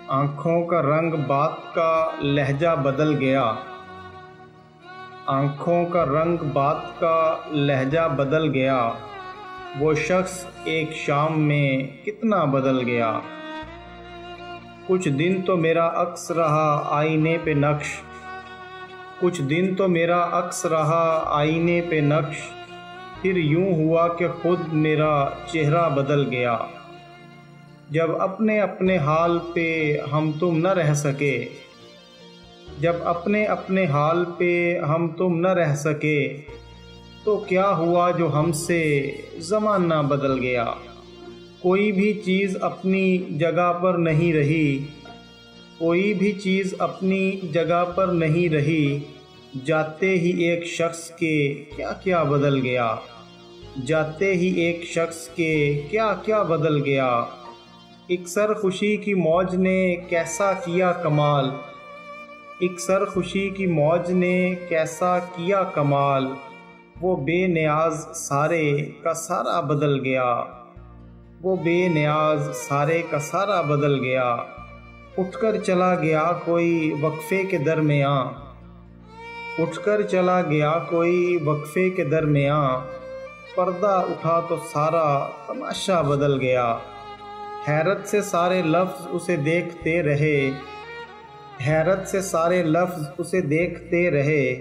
आँखों का रंग बात का लहजा बदल गया। आँखों का रंग बात का लहजा बदल गया। वो शख्स एक शाम में कितना बदल गया। कुछ दिन तो मेरा अक्स रहा आईने पे नक्श, कुछ दिन तो मेरा अक्स रहा आईने पे नक्श। फिर यूं हुआ कि खुद मेरा चेहरा बदल गया। जब अपने अपने हाल पे हम तुम न रह सके, जब अपने अपने हाल पे हम तुम न रह सके, तो क्या हुआ जो हमसे ज़माना बदल गया। कोई भी चीज़ अपनी जगह पर नहीं रही, कोई भी चीज़ अपनी जगह पर नहीं रही। जाते ही एक शख्स के क्या क्या बदल गया, जाते ही एक शख्स के क्या क्या बदल गया। एक सर खुशी की मौज ने कैसा किया कमाल, एक सर खुशी की मौज ने कैसा किया कमाल। वो बेनियाज सारे का सारा बदल गया, वो बेनियाज सारे का सारा बदल गया। उठकर चला गया कोई वक्फे के दरमियाँ, उठकर चला गया कोई वक्फे के दरमियाँ। पर्दा उठा तो सारा तमाशा बदल गया। हैरत से सारे लफ्ज़ उसे देखते रहे, हैरत से सारे लफ्ज़ उसे देखते रहे।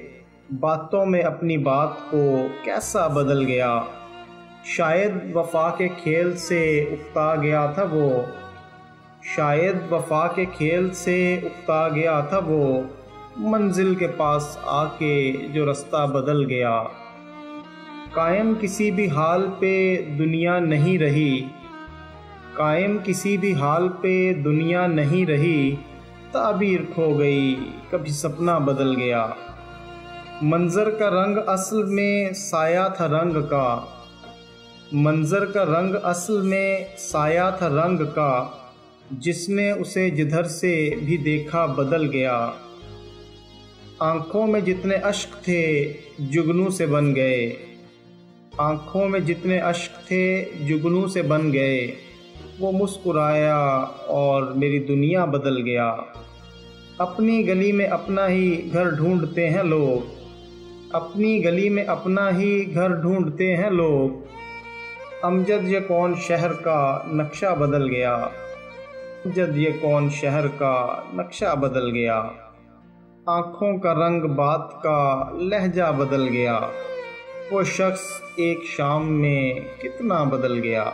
बातों में अपनी बात को कैसा बदल गया। शायद वफ़ा के खेल से उकता गया था वो, शायद वफ़ा के खेल से उकता गया था वो। मंजिल के पास आके जो रास्ता बदल गया। कायम किसी भी हाल पे दुनिया नहीं रही, कायम किसी भी हाल पे दुनिया नहीं रही। ताबीर खो गई कभी सपना बदल गया। मंज़र का रंग असल में साया था रंग का, मंज़र का रंग असल में साया था रंग का। जिसने उसे जिधर से भी देखा बदल गया। आँखों में जितने अश्क थे जुगनू से बन गए, आँखों में जितने अश्क थे जुगनू से बन गए। वो मुस्कुराया और मेरी दुनिया बदल गया। अपनी गली में अपना ही घर ढूंढते हैं लोग, अपनी गली में अपना ही घर ढूंढते हैं लोग। अमजद ये कौन शहर का नक्शा बदल गया, अमजद ये कौन शहर का नक्शा बदल गया। आँखों का रंग बात का लहजा बदल गया। वो शख्स एक शाम में कितना बदल गया।